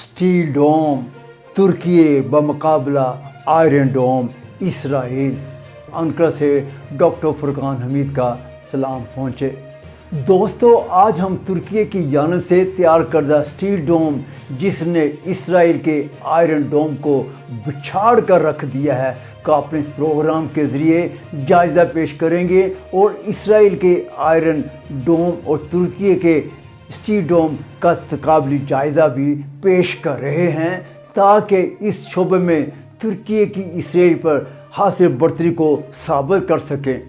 Steel डोम तुर्की बमुकाबला iron डोम Israel. अंकरा से doctor Furqan Hamid का सलाम पहुँचे। दोस्तों, आज हम तुर्की की जानिब से तैयार करदा स्टील डोम जिसने इसराइल के आयरन डोम को बिछाड़ कर रख दिया है का अपने इस प्रोग्राम के ज़रिए जायज़ा पेश करेंगे और इसराइल के आयरन डोम और तुर्की के स्टील डोम का तकाबली जायज़ा भी पेश कर रहे हैं ताकि इस शोबे में तुर्की की इसराइल पर हासिल बर्तरी को साबित कर सकें।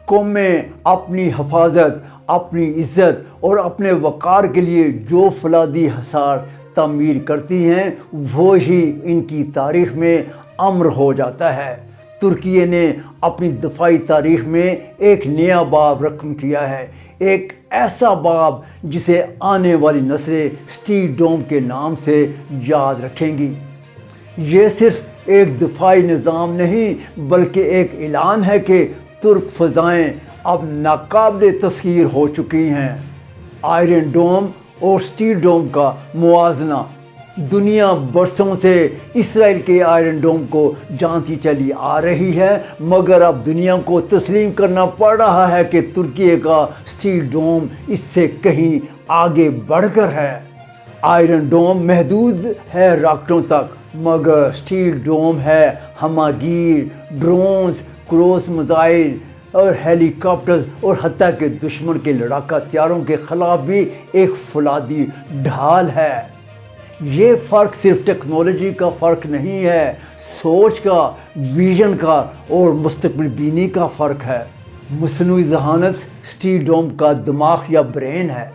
कौमें अपनी हिफाजत, अपनी इज़्ज़त और अपने वक़ार के लिए जो फौलादी हसार तामीर करती हैं वो ही इनकी तारीख़ में अमर हो जाता है। तुर्की ने अपनी दफ़ाई तारीख़ में एक नया बाब रकम किया है, एक ऐसा बाब जिसे आने वाली नस्लें स्टील डोम के नाम से याद रखेंगी। ये सिर्फ एक दफ़ाई निज़ाम नहीं बल्कि एक ऐलान है कि तुर्क फ़ज़ाएँ अब नाकाबिले तस्खीर हो चुकी हैं। आयरन डोम और स्टील डोम का मुवाज़ना दुनिया बरसों से इसराइल के आयरन डोम को जानती चली आ रही है, मगर अब दुनिया को तस्लीम करना पड़ रहा है कि तुर्की का स्टील डोम इससे कहीं आगे बढ़कर है। आयरन डोम महदूद है रॉकेटों तक, मगर स्टील डोम है हमागीर, ड्रोन्स, क्रूज़ मिसाइल और हेलीकॉप्टर्स और हत्ता के दुश्मन के लड़ाका हथियारों के ख़िलाफ़ भी एक फौलादी ढाल है। ये फ़र्क सिर्फ टेक्नोलॉजी का फ़र्क नहीं है, सोच का, विजन का और मुस्तक़बिल बीनी का फ़र्क है। मसनूई ज़हानत स्टील डोम का दिमाग या ब्रेन है।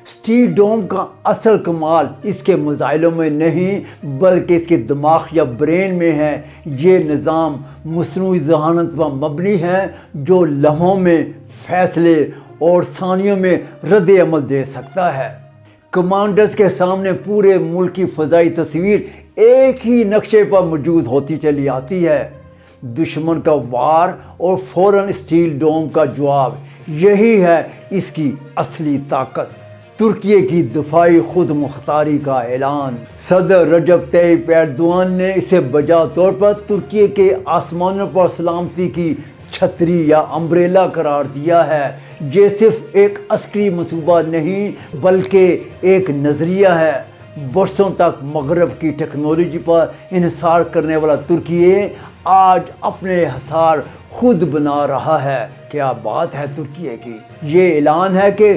स्टील डोम का असल कमाल इसके मिसाइलों में नहीं बल्कि इसके दिमाग या ब्रेन में है। ये निज़ाम मसनूई ज़हानत पर मबनी है जो लम्हों में फ़ैसले और सानियों में रद्द अमल दे सकता है। कमांडर्स के सामने पूरे मुल्क की फ़ज़ाई तस्वीर एक ही नक्शे पर मौजूद होती चली आती है। दुश्मन का वार और फ़ौरन स्टील डोम का जवाब, यही है इसकी असली ताकत। तुर्की की दफ़ाई खुद मुख्तारी का ऐलान। सदर रजब तय्यिप एर्दोगान ने इसे बजा तौर पर तुर्की के आसमानों पर सलामती की छतरी या अम्ब्रेला करार दिया है। ये सिर्फ एक अस्करी मंसूबा नहीं बल्कि एक नज़रिया है। बरसों तक मगरब की टेक्नोलॉजी पर इन्हिसार करने वाला तुर्की आज अपने हसार खुद बना रहा है। क्या बात है तुर्की की। ये ऐलान है कि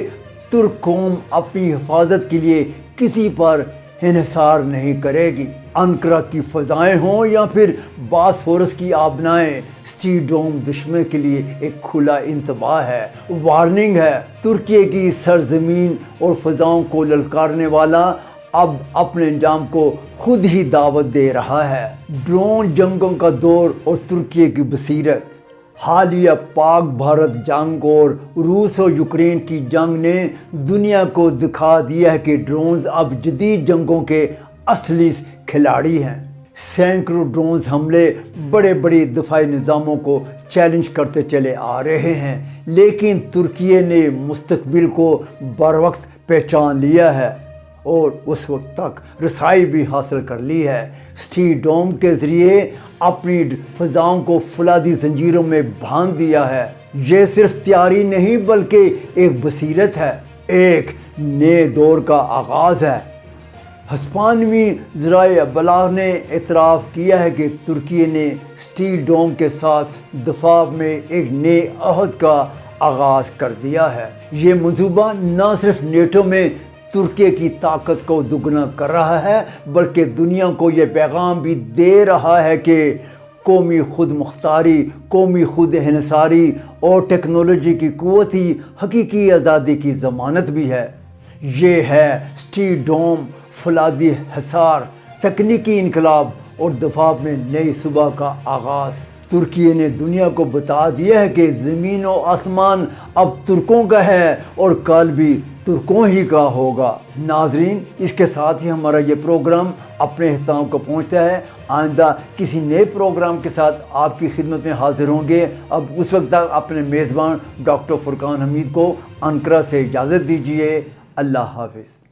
तुर्क कौम अपनी हिफाजत के लिए किसी पर इन्हिसार नहीं करेगी। अंकरा की फ़ज़ाएँ हों या फिर बासफोरस की आबनाएँ, स्टील डोम दुश्मन के लिए एक खुला इंतबाह है, वार्निंग है। तुर्की की सरजमीन और फ़ज़ाओं को ललकारने वाला अब अपने अंजाम को खुद ही दावत दे रहा है। ड्रोन जंगों का दौर और तुर्की की बसीरत। हालिया पाक भारत जंग और रूस और यूक्रेन की जंग ने दुनिया को दिखा दिया है कि ड्रोन्स अब जदीद जंगों के असली खिलाड़ी हैं। सैकड़ों ड्रोन्स हमले बड़े बड़े दफ़ाई निज़ामों को चैलेंज करते चले आ रहे हैं, लेकिन तुर्की ने मुस्तक़बिल को बरवक्त पहचान लिया है और उस वक्त तक रसाई भी हासिल कर ली है। स्टील डोम के ज़रिए अपनी फ़ज़ाओं को फौलादी ज़ंजीरों में बांध दिया है। ये सिर्फ तैयारी नहीं बल्कि एक बसीरत है, एक नए दौर का आगाज़ है। हस्पानवी ज़राए अबलाग ने एतराफ़ किया है कि तुर्की ने स्टील डोम के साथ दफ़ा में एक नए अहद का आगाज़ कर दिया है। ये मंसूबा न सिर्फ नेटो में तुर्की की ताकत को दुगना कर रहा है बल्कि दुनिया को ये पैगाम भी दे रहा है कि कौमी खुद मुख्तारी, कौमी खुद इन्हिसारी और टेक्नोलॉजी की क़ुव्वत ही हकीकी आज़ादी की ज़मानत भी है। ये है स्टील डोम, फौलादी हसार, तकनीकी इनकलाब और दफ़ा में नई सुबह का आगाज़। तुर्की ने दुनिया को बता दिया है कि ज़मीन और आसमान अब तुर्कों का है और कल भी तुर्कों ही का होगा। नाजरीन, इसके साथ ही हमारा ये प्रोग्राम अपने अख्ताम को पहुँचता है। आइंदा किसी नए प्रोग्राम के साथ आपकी खिदमत में हाजिर होंगे। अब उस वक्त तक अपने मेज़बान डॉक्टर फुरकान हमीद को अंकरा से इजाज़त दीजिए। अल्लाह हाफ़िज़।